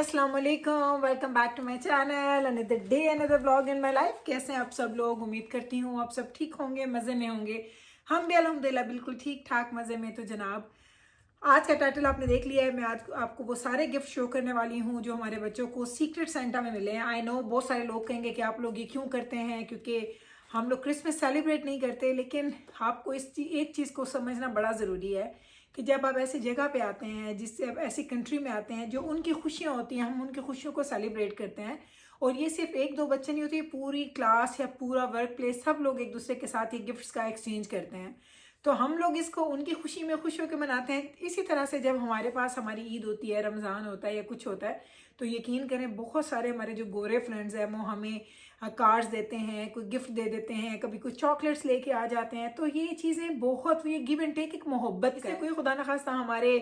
अस्सलाम वालेकुम, welcome back to my channel, another day another vlog in my life. कैसे हैं आप सब लोग? उम्मीद करती हूँ आप सब ठीक होंगे, मज़े में होंगे। हम भी अल्हम्दुलिल्लाह बिल्कुल ठीक ठाक मज़े में। तो जनाब, आज का टाइटल आपने देख लिया है। मैं आज आपको वो सारे गिफ्ट शो करने वाली हूँ जो हमारे बच्चों को सीक्रेट सेंटा में मिले हैं। आई नो बहुत सारे लोग कहेंगे कि आप लोग ये क्यों करते हैं, क्योंकि हम लोग क्रिसमस सेलिब्रेट नहीं करते। लेकिन आपको एक चीज़ को समझना बड़ा ज़रूरी है कि जब आप ऐसी जगह पे आते हैं, जिससे आप ऐसी कंट्री में आते हैं जो उनकी खुशियाँ होती हैं, हम उनकी खुशियों को सेलिब्रेट करते हैं। और ये सिर्फ एक दो बच्चे नहीं होते, पूरी क्लास या पूरा वर्क प्लेस सब लोग एक दूसरे के साथ ये गिफ्ट्स का एक्सचेंज करते हैं। तो हम लोग इसको उनकी खुशी में खुश होकर मनाते हैं। इसी तरह से जब हमारे पास हमारी ईद होती है, रमज़ान होता है या कुछ होता है, तो यकीन करें बहुत सारे हमारे जो गोरे फ्रेंड्स हैं वो हमें कार्ड्स देते हैं, कोई गिफ्ट दे देते हैं, कभी कुछ चॉकलेट्स लेके आ जाते हैं। तो ये चीज़ें बहुत, ये गिव एंड टेक एक मोहब्बत का है। कोई खुदा न खास्ता हमारे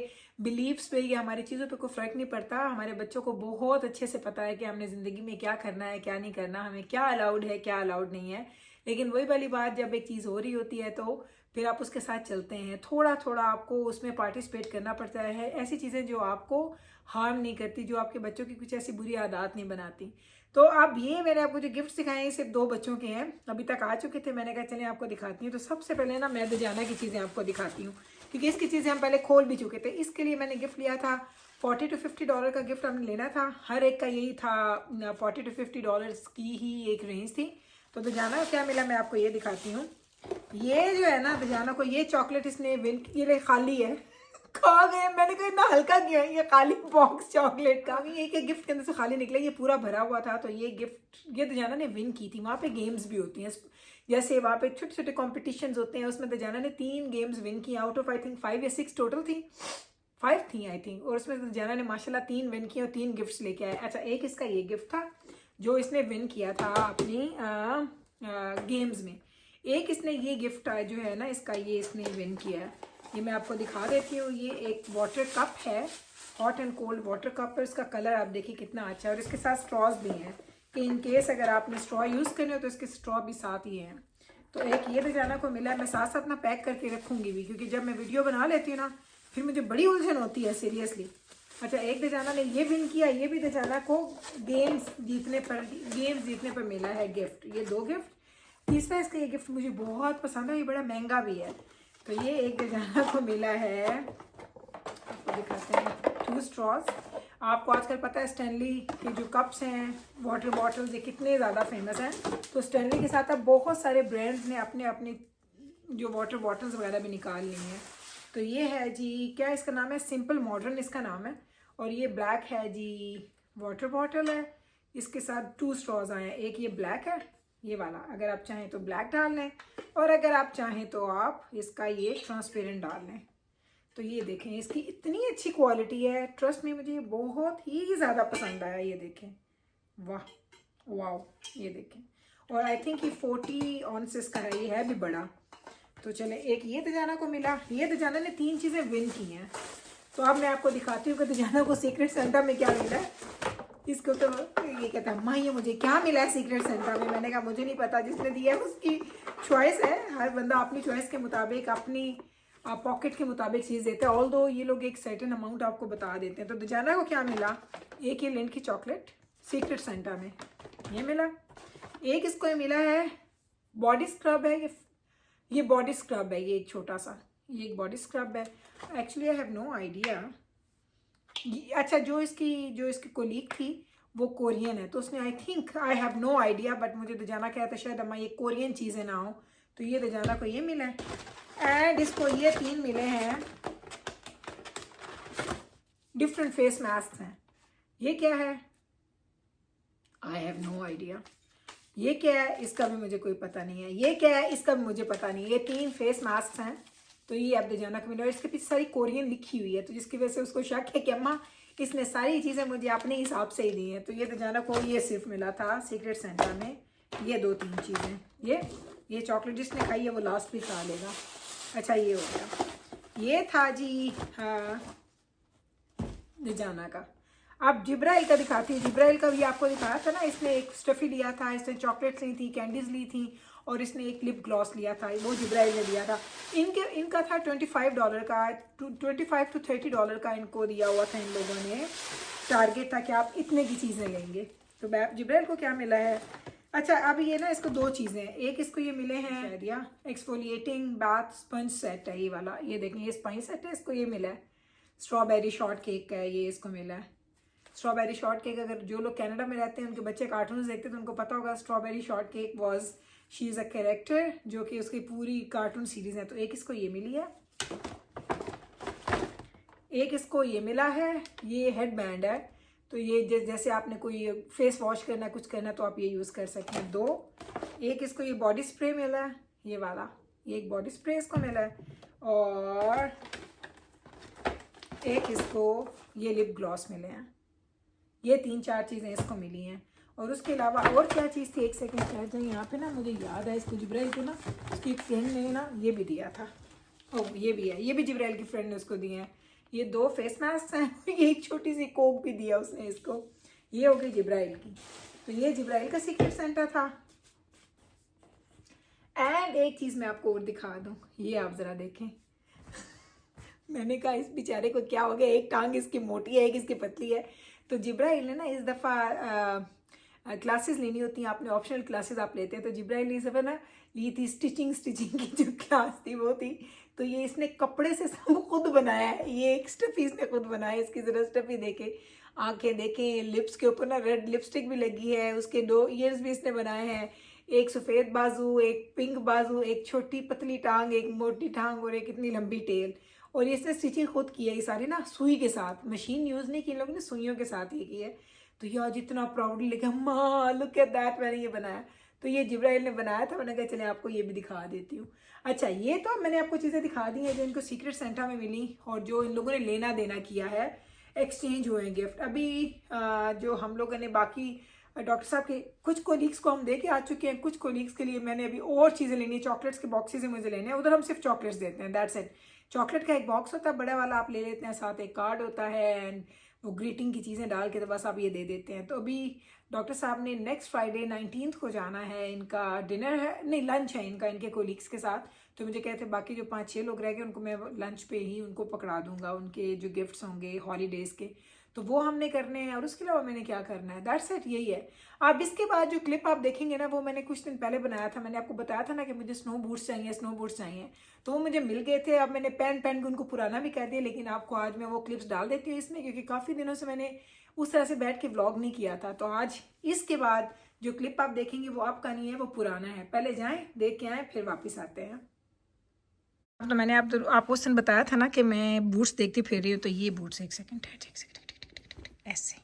बिलीव्स पे या हमारी चीज़ों पे कोई फ़र्क नहीं पड़ता। हमारे बच्चों को बहुत अच्छे से पता है कि हमने ज़िंदगी में क्या करना है, क्या नहीं करना, हमें क्या अलाउड है, क्या अलाउड नहीं है। लेकिन वही वाली बात, जब एक चीज़ हो रही होती है तो फिर आप उसके साथ चलते हैं। थोड़ा थोड़ा आपको उसमें पार्टिसिपेट करना पड़ता है। ऐसी चीज़ें जो आपको हार्म नहीं करती, जो आपके बच्चों की कुछ ऐसी बुरी आदत नहीं बनाती। तो अब ये मैंने आपको जो गिफ्ट दिखाए हैं सिर्फ 2 बच्चों के हैं, अभी तक आ चुके थे। मैंने कहा चलिए आपको दिखाती हूँ। तो सबसे पहले ना मैं दजाना की चीज़ें आपको दिखाती हूँ, क्योंकि इसकी चीज़ें हम पहले खोल भी चुके थे। इसके लिए मैंने गिफ्ट लिया था $40 to $50 का गिफ्ट हमने लेना था। हर एक का यही था, $40 to $50 की ही एक रेंज थी। तो दजाना क्या मिला मैं आपको ये दिखाती हूँ। ये जो है ना, दजाना को ये चॉकलेट इसने विन, ये खाली है, खा गए। मैंने कहा इतना हल्का किया है ये खाली बॉक्स चॉकलेट का। ये एक गिफ्ट के अंदर से खाली निकला, ये पूरा भरा हुआ था। तो ये गिफ्ट ये दजाना ने विन की थी। वहाँ पे गेम्स भी होती हैं, जैसे वहाँ पे छोटे छोटे कॉम्पिटिशन्स होते हैं, उसमें दजाना ने 3 गेम्स विन की। आउट ऑफ आई थिंक 5 या 6 टोटल थी, 5 थी आई थिंक। और उसमें दजाना ने माशाल्लाह 3 विन किए और 3 गिफ्ट्स लेके आए। अच्छा, एक इसका ये गिफ्ट था जो इसने विन किया था अपनी गेम्स में। एक इसने ये गिफ्ट जो है ना इसका, ये इसने विन किया है। ये मैं आपको दिखा देती हूँ। ये एक वाटर कप है, hot and cold water cup है। इसका कलर आप देखिए कितना अच्छा है। और इसके साथ स्ट्रॉज भी हैं कि इन केस अगर आपने स्ट्रॉ यूज़ करने हो तो इसके स्ट्रॉ भी साथ ही हैं। तो एक ये दजाना को मिला है। मैं साथ साथ ना पैक करके रखूँगी भी, क्योंकि जब मैं वीडियो बना लेती हूँ ना फिर मुझे बड़ी उलझन होती है सीरियसली। अच्छा, एक दजाना ने ये विन किया। ये भी दजाना को गेम्स जीतने पर मिला है गिफ्ट। ये 2 गिफ्ट। तीसरा इसका ये गिफ्ट मुझे बहुत पसंद है, ये बड़ा महंगा भी है। तो ये एक दजाना को मिला है, आपको दिखाते हैं, 2 स्ट्रॉज। आपको आजकल पता है स्टैनली के जो कप्स हैं, वाटर बॉटल्स, ये कितने ज़्यादा फेमस हैं। तो स्टैनली के साथ अब बहुत सारे ब्रांड्स ने अपने अपने जो वाटर बॉटल्स वगैरह भी निकाल ली हैं। तो ये है जी, क्या इसका नाम है, सिंपल मॉडर्न इसका नाम है। और ये ब्लैक है जी, वाटर बॉटल है। इसके साथ 2 स्ट्रॉज आए हैं। एक ये ब्लैक है, ये वाला, अगर आप चाहें तो ब्लैक डाल लें, और अगर आप चाहें तो आप इसका ये ट्रांसपेरेंट डाल लें। तो ये देखें, इसकी इतनी अच्छी क्वालिटी है, ट्रस्ट में मुझे बहुत ही ज़्यादा पसंद आया। ये देखें, वाह वाह, ये देखें। और आई थिंक ये 40 ऑन्सेस का है, ये है भी बड़ा। तो चले, एक ये दजाना को मिला। ये दजाना ने 3 चीज़ें विन की हैं। तो अब मैं आपको दिखाती हूँ कि दजाना को सीक्रेट सेंटा में क्या मिला है। इसको तो ये कहता है अम्मा ये मुझे क्या मिला है सीक्रेट सेंटा में। मैंने कहा मुझे नहीं पता, जिसने दिया है उसकी चॉइस है। हर बंदा अपनी चॉइस के मुताबिक, अपनी पॉकेट के मुताबिक चीज़ देता है। ऑल दो ये लोग एक सर्टेन अमाउंट आपको बता देते हैं। तो दजाना को क्या मिला, एक ये लिंट की चॉकलेट सीक्रेट सेंटा में ये मिला। एक इसको ये मिला है बॉडी स्क्रब है। ये बॉडी स्क्रब है, ये एक छोटा सा, ये एक बॉडी स्क्रब है। Actually I have no idea. अच्छा, जो इसकी कोलीग थी वो कोरियन है, तो उसने I think, I have no idea, but मुझे दजाना कहता है शायद अम्मा ये कोरियन चीज़ें ना हो। तो ये दजाना को ये मिला है। एंड इसको ये 3 मिले हैं डिफरेंट फेस मास्क हैं। ये क्या है, आई हैव नो आइडिया। ये क्या है, इसका भी मुझे कोई पता नहीं है। ये क्या है, इसका भी मुझे पता नहीं है। ये 3 फेस मास्क हैं। तो ये अब दजाना को मिला। और इसके पीछे सारी कोरियन लिखी हुई है, तो जिसकी वजह से उसको शक है कि अम्मा इसने सारी चीज़ें मुझे अपने हिसाब से ही दी हैं। तो ये दजाना को ये सिर्फ मिला था सीक्रेट सेंटा में, ये 2-3 चीज़ें। ये चॉकलेट जिसने खाई है वो लास्ट भी खा लेगा। अच्छा, ये हो गया, ये था जी हाँ दजाना का। अब जिब्राइल का दिखाती हूँ। जिब्राइल का भी आपको दिखाया था ना, इसने एक स्टफ़ी लिया था, इसने चॉकलेट्स ली थी, कैंडीज़ ली थी, और इसने एक लिप ग्लॉस लिया था, वो जिब्राइल ने दिया था। इनका था $25 का, $25 to $30 का इनको दिया हुआ था इन लोगों ने। टारगेट था कि आप इतने की चीज़ें लेंगे। तो जिब्राइल को क्या मिला है, अच्छा अब ये ना इसको 2 चीज़ें हैं, एक इसको ये मिले हैं शायद या एक्सफोलिएटिंग बाथ स्पंज सेट है ये वाला, ये देखें ये स्पंज सेट है, इसको ये मिला है। स्ट्रॉबेरी शॉर्ट केक का है ये, इसको मिला है स्ट्रॉबेरी शॉर्ट केक। अगर जो लोग कनाडा में रहते हैं उनके बच्चे कार्टून्स देखते हैं तो उनको पता होगा strawberry short cake was she is a character जो कि उसकी पूरी कार्टून सीरीज़ है। तो एक इसको ये मिली है, एक इसको ये मिला है, ये हेड बैंड है। तो ये जैसे आपने कोई फेस वॉश करना है कुछ करना है तो आप ये यूज़ कर सकते हैं। 2 एक इसको ये बॉडी स्प्रे मिला है ये वाला, ये एक बॉडी स्प्रे इसको मिला है, और एक इसको ये लिप ग्लॉस मिले हैं। ये 3-4 चीज़ें इसको मिली हैं। और उसके अलावा और क्या चीज़ थी, एक सेकंड ठहर जाए, यहाँ पे ना मुझे याद है इसको जिब्राइल को ना उसकी एक फ्रेंड ने ना ये भी दिया था। ओह ये भी है, ये भी जिब्राइल की फ्रेंड ने उसको दिए हैं। ये 2 फेस मास्क हैं, एक छोटी सी कोक भी दिया उसने इसको। ये हो गई जिब्राइल की। तो ये जिब्राइल का सीक्रेट सेंटा था। एंड एक चीज़ मैं आपको और दिखा दूँ, ये आप ज़रा देखें। मैंने कहा इस बेचारे को क्या हो गया, एक टांग इसकी मोटी है एक इसकी पतली है। तो जिब्राइल ने ना इस दफ़ा क्लासेस लेनी होती हैं, आपने ऑप्शनल क्लासेस आप लेते हैं, तो जिब्राइल ने इस दफ़ा ना ली थी स्टिचिंग की जो क्लास थी वो थी। तो ये इसने कपड़े से सब खुद बनाया है, ये एक स्टफ़ी इसने खुद बनाया है। इसकी ज़रा स्टफ़ी देखें, आंखें देखें, लिप्स के ऊपर ना रेड लिपस्टिक भी लगी है, उसके 2 ईयर्स भी इसने बनाए हैं, एक सफ़ेद बाजू, एक पिंक बाजू, एक छोटी पतली टांग, एक मोटी टांग और एक इतनी लंबी टेल। और ये इसने स्टिचिंग खुद की है ये सारी ना सुई के साथ, मशीन यूज़ नहीं की, इन लोगों ने सुइयों के साथ ये की है। तो ये आज इतना प्राउडली लगा, अम्मा लुक एट दैट, मैंने ये बनाया। तो ये जिब्राइल ने बनाया था, मैंने कहा चले आपको ये भी दिखा देती हूँ। अच्छा ये तो मैंने आपको चीज़ें दिखा दी हैं जो इनको सीक्रेट सेंटा में मिली और जो इन लोगों ने लेना देना किया है, एक्सचेंज हुए गिफ्ट। अभी जो हम लोगों ने बाकी डॉक्टर साहब के कुछ कोलीग्स को हम दे के आ चुके हैं, कुछ कोलीग्स के लिए मैंने अभी और चीज़ें लेनी है, चॉकलेट्स के बॉक्सेस मुझे लेने हैं। उधर हम सिर्फ चॉकलेट्स देते हैं, दैट्स इट। चॉकलेट का एक बॉक्स होता है बड़ा वाला, आप ले लेते हैं, साथ एक कार्ड होता है एंड वो ग्रीटिंग की चीज़ें डाल के तो बस आप ये दे देते हैं। तो अभी डॉक्टर साहब ने नेक्स्ट फ्राइडे 19 को जाना है, इनका डिनर है नहीं लंच है इनका इनके कोलीग्स के साथ। तो मुझे कहते हैं बाकी जो 5-6 लोग रह गए उनको मैं लंच पे ही उनको पकड़ा दूंगा, उनके जो गिफ्ट्स होंगे हॉलीडेज़ के तो वो हमने करने हैं। और उसके अलावा मैंने क्या करना है, दैट्स इट, यही है। अब इसके बाद जो क्लिप आप देखेंगे ना वो मैंने कुछ दिन पहले बनाया था, मैंने आपको बताया था ना कि मुझे स्नो बूट्स चाहिए, तो वो मुझे मिल गए थे। अब मैंने पेन के उनको पुराना भी कर दिया, लेकिन आपको आज मैं वो क्लिप्स डाल देती हूँ इसमें, क्योंकि काफ़ी दिनों से मैंने उस तरह से बैठ के व्लॉग नहीं किया था। तो आज इसके बाद जो क्लिप आप देखेंगे वो आपका नहीं है, वो पुराना है। पहले जाएं देख के आएँ फिर वापस आते हैं। तो मैंने आपको उस दिन बताया था ना कि मैं बूट्स देखती फिर रही हूँ, तो ये बूट्स एक सेकंड ऐसे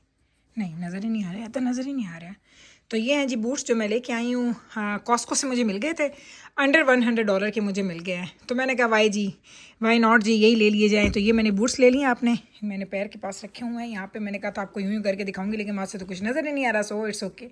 नहीं नज़र ही नहीं आ रहा है, तो नज़र ही नहीं आ रहा है। तो ये हैं जी बूट्स जो मैं लेके आई हूँ, हाँ कॉस्को से मुझे मिल गए थे, अंडर $100 के मुझे मिल गए हैं। तो मैंने कहा वाई नॉट जी, यही ले लिए जाएँ। तो ये मैंने बूट्स ले लिए, आपने मैंने पैर के पास रखे हुए हैं यहाँ पे। मैंने कहा था आपको यूँ ही करके दिखाऊंगी, लेकिन वहाँ से तो कुछ नज़र ही नहीं आ रहा, सो इट्स ओके।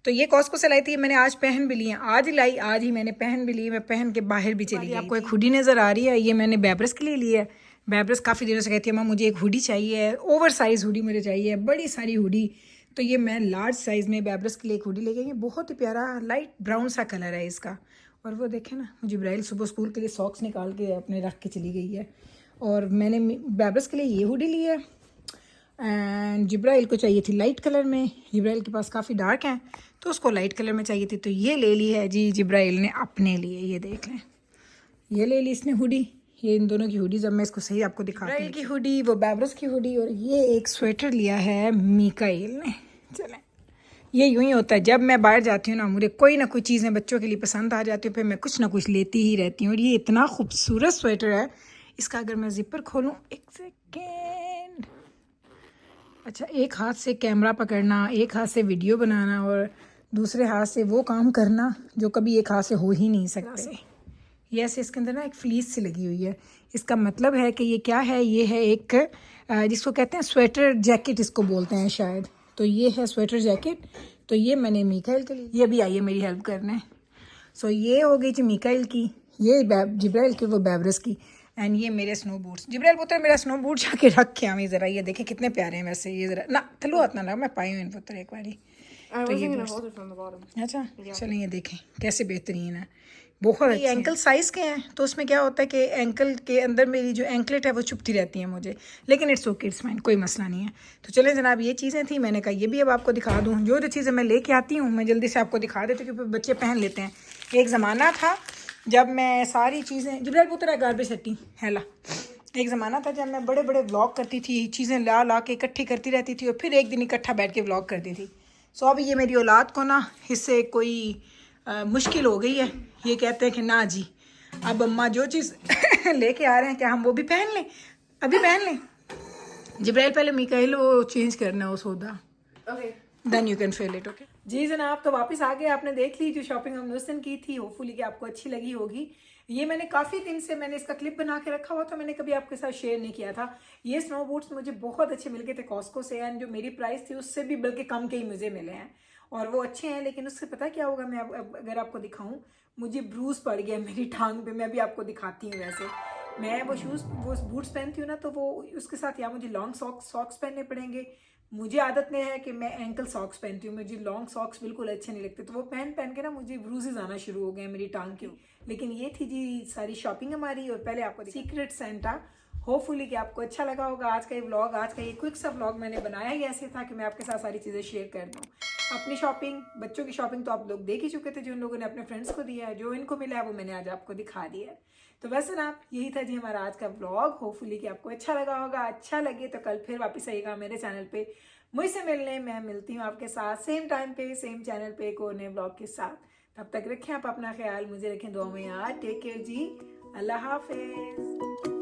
तो ये कॉस्को से लाई थी, मैंने आज पहन भी ली है, आज ही लाई, आज ही मैंने पहन भी ली, मैं पहन के बाहर भी चली गई। आपको एक हुडी नज़र आ रही है, ये मैंने बैब्रस के लिए ली है। बैब्रस काफ़ी दिनों से कहती है माँ मुझे एक हुडी चाहिए, ओवर साइज़ हुडी मुझे चाहिए, बड़ी सारी हुडी। तो ये मैं लार्ज साइज़ में बैब्रस के लिए एक हुडी ले गई। बहुत ही प्यारा लाइट ब्राउन सा कलर है इसका। और वो देखें ना, जिब्राइल सुबह स्कूल के लिए सॉक्स निकाल के अपने रख के चली गई है। और मैंने बैब्रस के लिए ये हुडी ली है एंड जिब्राइल को चाहिए थी लाइट कलर में, जिब्राइल के पास काफ़ी डार्क हैं तो उसको लाइट कलर में चाहिए थी, तो ये ले ली है जी जिब्राइल ने अपने लिए। ये देख लें, ये ले ली इसने हुडी, ये इन दोनों की हुडी। जब मैं इसको सही आपको दिखाती हूँ, जिब्राइल की हुडी, वो बैब्रस की हुडी, और ये एक स्वेटर लिया है मीकाइल ने। चलें, ये यूँ ही होता है, जब मैं बाहर जाती हूँ ना मुझे कोई ना कोई चीज़ें बच्चों के लिए पसंद आ जाती है, फिर मैं कुछ ना कुछ लेती ही रहती हूँ। और ये इतना खूबसूरत स्वेटर है, इसका अगर मैं जिपर खोलूँ, एक सेकेंड, अच्छा, एक हाथ से कैमरा पकड़ना, एक हाथ से वीडियो बनाना और दूसरे हाथ से वो काम करना जो कभी एक हाथ से हो ही नहीं सकते। यस, इसके अंदर ना एक फ्लीस सी लगी हुई है, इसका मतलब है कि ये क्या है, ये है एक जिसको कहते हैं स्वेटर जैकेट, इसको बोलते हैं शायद। तो ये है स्वेटर जैकेट। तो ये मैंने मीकाइल के लिए, ये भी आई है मेरी हेल्प करने। सो ये हो गई जी मीकाइल की, ये जिब्राइल की, वो बैब्रस की, एंड ये मेरे स्नो बूट्स। जिब्राइल पुत्र मेरा स्नो बूट जाके रख के आवी ज़रा, ये देखें कितने प्यारे हैं वैसे। ये ज़रा ना थलू हाथ ना लगा, मैं पाई हूँ इन पुत्र एक बारी। तो ये अच्छा, चलें ये देखें कैसे बेहतरीन है, बहुत अच्छे एंकल साइज़ के हैं, तो उसमें क्या होता है कि एंकल के अंदर मेरी जो एंकलेट है वो चुभती रहती है मुझे, लेकिन इट्स ओके, इट्स फाइन, कोई मसला नहीं है। तो चलें जनाब, ये चीज़ें थी, मैंने कहा ये भी अब आपको दिखा दूँ। जो जो चीज़ें मैं लेके आती हूँ मैं जल्दी से आपको दिखा देती हूँ, क्योंकि बच्चे पहन लेते हैं। एक ज़माना था जब मैं सारी चीज़ें जिब्राइल पुत्र गार्बेज सेटिंग हैला, एक ज़माना था जब मैं बड़े बड़े व्लॉग करती थी, चीज़ें ला ला के इकट्ठी करती रहती थी और फिर एक दिन इकट्ठा बैठ के व्लॉग करती थी। सो अब ये मेरी औलाद को ना इससे कोई मुश्किल हो गई है। ये कहते हैं कि ना जी, अब अम्मा जो चीज़ लेके आ रहे हैं क्या हम वो भी पहन लें, अभी पहन लें। जिब्राइल पहले मिकाइल वो चेंज करना वो सौदा, then you can feel it. Okay जी जनाब, तो वापस आ गए। आपने देख ली जो शॉपिंग हमने उस दिन की थी, होपफुली कि आपको अच्छी लगी होगी। ये मैंने काफ़ी दिन से मैंने इसका क्लिप बना के रखा हुआ था, मैंने कभी आपके साथ शेयर नहीं किया था। ये स्नो बूट्स मुझे बहुत अच्छे मिल गए थे कॉस्को से, एंड जो मेरी प्राइस थी उससे भी बल्कि कम के ही मुझे मिले हैं, और वो अच्छे हैं। लेकिन उससे पता क्या होगा, मैं अब अगर आपको दिखाऊं, मुझे ब्रूज पड़ गया मेरी टांग पे। मैं भी आपको दिखाती हूँ। वैसे मैं वो वो बूट्स पहनती हूँ ना, तो वो उसके साथ या मुझे लॉन्ग सॉक्स पहनने पड़ेंगे। मुझे आदत नहीं है कि मैं एंकल सॉक्स पहनती हूँ, मुझे लॉन्ग सॉक्स बिल्कुल अच्छे नहीं लगते, तो वो पहन के ना मुझे ब्रूजेस आना शुरू हो गए मेरी टांग के। लेकिन ये थी जी सारी शॉपिंग हमारी। और पहले आपको सीक्रेट सेंटा, होपफुली कि आपको अच्छा लगा होगा आज का ये व्लॉग। आज का ये क्विक सा व्लॉग मैंने बनाया ही ऐसे था कि मैं आपके साथ सारी चीज़ें शेयर कर दूँ। अपनी शॉपिंग, बच्चों की शॉपिंग तो आप लोग देख ही चुके थे, जो उन लोगों ने अपने फ्रेंड्स को दिया है, जो इनको मिला है वो मैंने आज आपको दिखा दिया है। तो वैसे ना यही था जी हमारा आज का व्लॉग। होपफुली कि आपको अच्छा लगा होगा। अच्छा लगे तो कल फिर वापस आइएगा मेरे चैनल पे मुझसे मिलने। मैं मिलती हूँ आपके साथ सेम टाइम पे सेम चैनल पे एक और नए व्लॉग के साथ। तब तक रखें आप अपना ख्याल, मुझे रखें दुआ में यार। टेक केयर जी, अल्लाह हाफिज।